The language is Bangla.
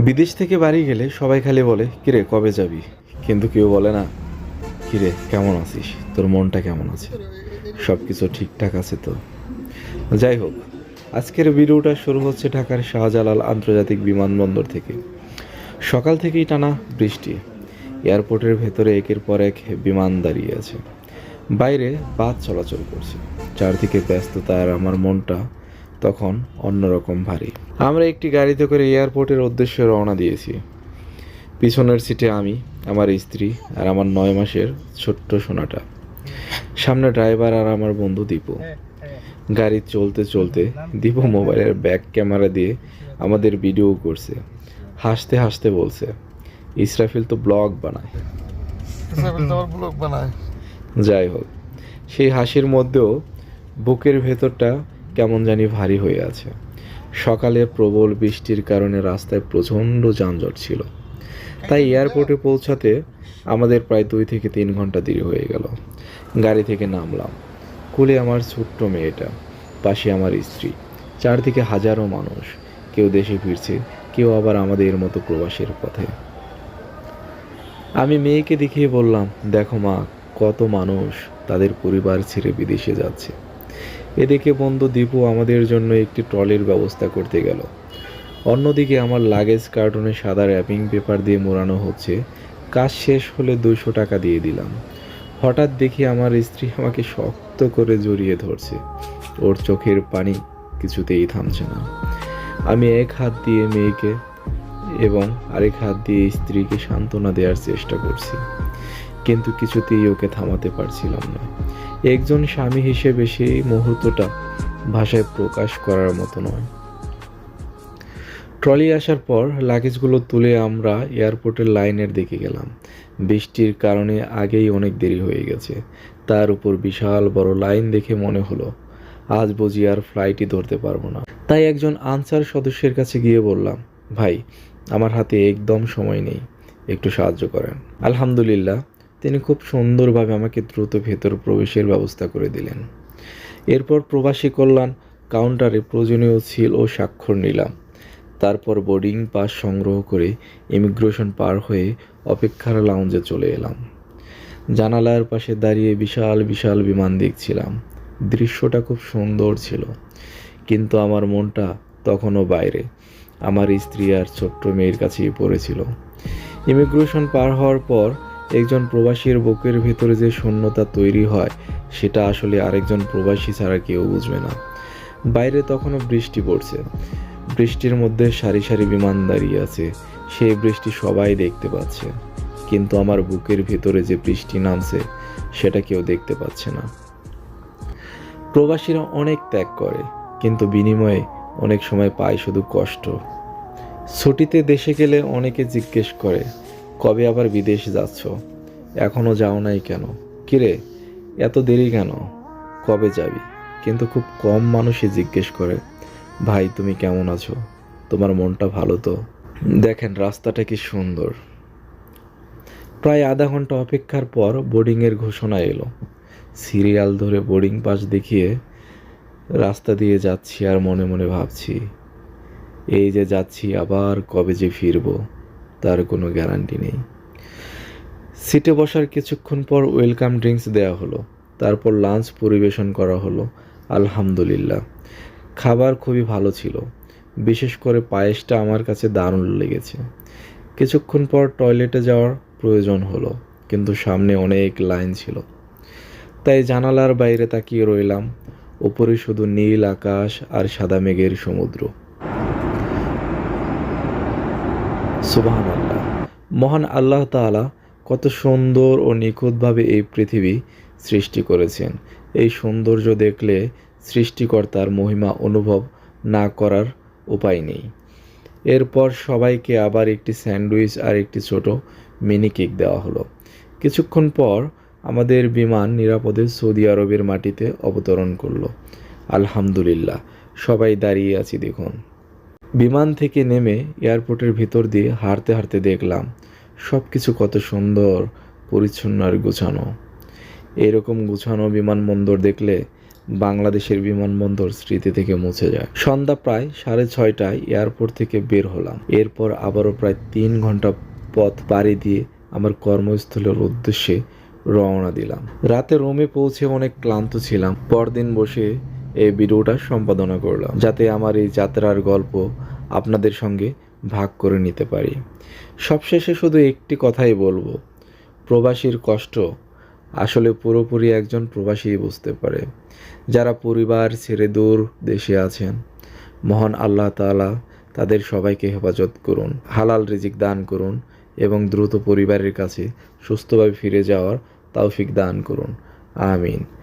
বিদেশ থেকে বাড়ি গেলে সবাই খালি বলে কিরে কবে যাবি, কিন্তু কেউ বলে না কিরে কেমন আছিস, তোর মনটা কেমন আছে, সব কিছু ঠিকঠাক আছে তো। যাই হোক, আজকের ভিডিওটা শুরু হচ্ছে ঢাকার শাহজালাল আন্তর্জাতিক বিমানবন্দর থেকে। সকাল থেকেই টানা বৃষ্টি, এয়ারপোর্টের ভেতরে একের পর এক বিমান দাঁড়িয়ে আছে, বাইরে বাস চলাচল করছে, চারদিকে ব্যস্ততা, আর আমার মনটা তখন অন্যরকম ভারী। আমরা একটি গাড়িতে করে এয়ারপোর্টের উদ্দেশ্যে রওনা দিয়েছি। পিছনের সিটে আমি, আমার স্ত্রী আর আমার 9 মাসের ছোট্ট সোনাটা, সামনে ড্রাইভার আর আমার বন্ধু দীপু। গাড়ি চলতে চলতে দীপু মোবাইলের ব্যাক ক্যামেরা দিয়ে আমাদের ভিডিও করছে, হাসতে হাসতে বলছে ইসরাফিল তো ব্লগ বানায়। যাই হোক, সেই হাসির মধ্যেও বুকের ভেতরটা কেমন জানি ভারী হয়ে আছে। সকালে প্রবল বৃষ্টির কারণে রাস্তায় প্রচণ্ড যানজট ছিল, তাই এয়ারপোর্টে পৌঁছাতে আমাদের প্রায় 2 থেকে 3 ঘন্টা দেরি হয়ে গেল। গাড়ি থেকে নামলাম, কোলে আমার ছোট্ট মেয়েটা, পাশে আমার স্ত্রী, চারদিকে হাজারো মানুষ, কেউ দেশে ফিরছে, কেউ আবার আমাদের মতো প্রবাসের পথে। আমি মেয়েকে দেখিয়ে বললাম, দেখো মা, কত মানুষ তাদের পরিবার ছেড়ে বিদেশে যাচ্ছে। এদিকে বন্ধু দীপু আমাদের জন্য একটি ট্রলির ব্যবস্থা করতে গেল। অন্যদিকে আমার লাগেজ কার্টুনে সাদা র্যাপিং পেপার দিয়ে মোড়ানো হচ্ছে। কাজ শেষ হলে 200 টাকা দিয়ে দিলাম। হঠাৎ দেখি আমার স্ত্রী আমাকে শক্ত করে জড়িয়ে ধরছে, ওর চোখের পানি কিছুতেই থামছে না। আমি এক হাত দিয়ে মেয়েকে এবং আরেক হাত দিয়ে স্ত্রীকে সান্ত্বনা দেওয়ার চেষ্টা করছি, কিন্তু কিছুতেই ওকে থামাতে পারছিলাম না। একজন স্বামী হিসেবে সেই মুহূর্তটা ভাষায় প্রকাশ করার মতো নয়। ট্রলি আসার পর লাগেজগুলো তুলে আমরা এয়ারপোর্টের লাইনের দিকে গেলাম। বৃষ্টির কারণে আগেই অনেক দেরি হয়ে গেছে, তার উপর বিশাল বড় লাইন দেখে মনে হলো আজ বুঝি আর ফ্লাইটই ধরতে পারবো না। তাই একজন আনসার সদস্যের কাছে গিয়ে বললাম, ভাই, আমার হাতে একদম সময় নেই, একটু সাহায্য করেন। আলহামদুলিল্লাহ, তিনি খুব সুন্দরভাবে আমাকে দ্রুত ভেতর প্রবেশের ব্যবস্থা করে দিলেন। এরপর প্রবাসী কল্যাণ কাউন্টারে প্রয়োজনীয় সিল ও স্বাক্ষর নিলাম। তারপর বোর্ডিং পাস সংগ্রহ করে ইমিগ্রেশন পার হয়ে অপেক্ষার লাউঞ্জে চলে এলাম। জানালার পাশে দাঁড়িয়ে বিশাল বিশাল বিমান দেখছিলাম। দৃশ্যটা খুব সুন্দর ছিল, কিন্তু আমার মনটা তখনও বাইরে, আমার স্ত্রী আর ছোট্ট মেয়ের কাছেই পড়েছিল। ইমিগ্রেশন পার হওয়ার পর একজন প্রবাসীর বুকের ভেতরে যে শূন্যতা তৈরি হয়, সেটা আসলে আরেকজন প্রবাসী ছাড়া কেউ বুঝবে না। বাইরে তখনও বৃষ্টি পড়ছে, বৃষ্টির মধ্যে সারি সারি বিমান দাঁড়িয়ে আছে, সেই বৃষ্টি সবাই দেখতে পাচ্ছে, কিন্তু আমার বুকের ভেতরে যে বৃষ্টি নামছে সেটা কেউ দেখতে পাচ্ছে না। প্রবাসীরা অনেক ত্যাগ করে, কিন্তু বিনিময়ে অনেক সময় পায় শুধু কষ্ট। ছুটিতে দেশে গেলে অনেকে জিজ্ঞেস করে, কবে আবার বিদেশ যাচ্ছ, এখনও যাও নাই কেন, কিরে এত দেরি কেন, কবে যাবি? কিন্তু খুব কম মানুষই জিজ্ঞেস করে, ভাই তুমি কেমন আছো, তোমার মনটা ভালো তো? দেখেন রাস্তাটা কি সুন্দর। প্রায় আধা ঘন্টা অপেক্ষার পর বোর্ডিংয়ের ঘোষণা এলো। সিরিয়াল ধরে বোর্ডিং পাস দেখিয়ে রাস্তা দিয়ে যাচ্ছি, আর মনে মনে ভাবছি, এই যে যাচ্ছি, আবার কবে যে ফিরবো তার কোনো গ্যারান্টি নেই। সিটে বসার কিছুক্ষণ পর ওয়েলকাম ড্রিঙ্কস দেওয়া হলো, তারপর লাঞ্চ পরিবেশন করা হলো। আলহামদুলিল্লাহ, খাবার খুবই ভালো ছিল, বিশেষ করে পায়েসটা আমার কাছে দারুণ লেগেছে। কিছুক্ষণ পর টয়লেটে যাওয়ার প্রয়োজন হলো, কিন্তু সামনে অনেক লাইন ছিল, তাই জানালার বাইরে তাকিয়ে রইলাম। উপরে শুধু নীল আকাশ আর সাদা মেঘের সমুদ্র। সুবহানাল্লাহ, মহান আল্লাহ তাআলা কত সুন্দর ও নিখুঁতভাবে এই পৃথিবী সৃষ্টি করেছেন। এই সৌন্দর্য দেখলে সৃষ্টিকর্তার মহিমা অনুভব না করার উপায় নেই। এরপর সবাইকে আবার একটি স্যান্ডউইচ আর একটি ছোট মিনি কেক দেওয়া হলো। কিছুক্ষণ পর আমাদের বিমান নিরাপদে সৌদি আরবের মাটিতে অবতরণ করলো। আলহামদুলিল্লাহ, সবাই দাঁড়িয়ে আছি দেখুন। বিমান থেকে নেমে এয়ারপোর্টের ভিতর দিয়ে হাঁটতে হাঁটতে দেখলাম সব কিছু কত সুন্দর, পরিচ্ছন্ন আর গোছানো। এরকম গোছানো বিমানবন্দর দেখলে বাংলাদেশের বিমানবন্দর স্মৃতি থেকে মুছে যায়। সন্ধ্যা প্রায় 6:30টায় এয়ারপোর্ট থেকে বের হলাম। এরপর আবারও প্রায় 3 ঘন্টা পথ পাড়ি দিয়ে আমার কর্মস্থলের উদ্দেশ্যে রওনা দিলাম। রাতে রোমে পৌঁছে অনেক ক্লান্ত ছিলাম। পরদিন বসে এই ভিডিওটা সম্পাদনা করলাম, যাতে আমার এই যাত্রার গল্প আপনাদের সঙ্গে ভাগ করে নিতে পারি। সবশেষে শুধু একটি কথাই বলবো, প্রবাসীর কষ্ট আসলে পুরোপুরি একজন প্রবাসীই বুঝতে পারে। যারা পরিবার ছেড়ে দূর দেশে আছেন, মহান আল্লাহ তাআলা তাদের সবাইকে হেফাজত করুন, হালাল রিজিক দান করুন এবং দ্রুত পরিবারের কাছে সুস্থভাবে ফিরে যাওয়ার তৌফিক দান করুন। আমিন।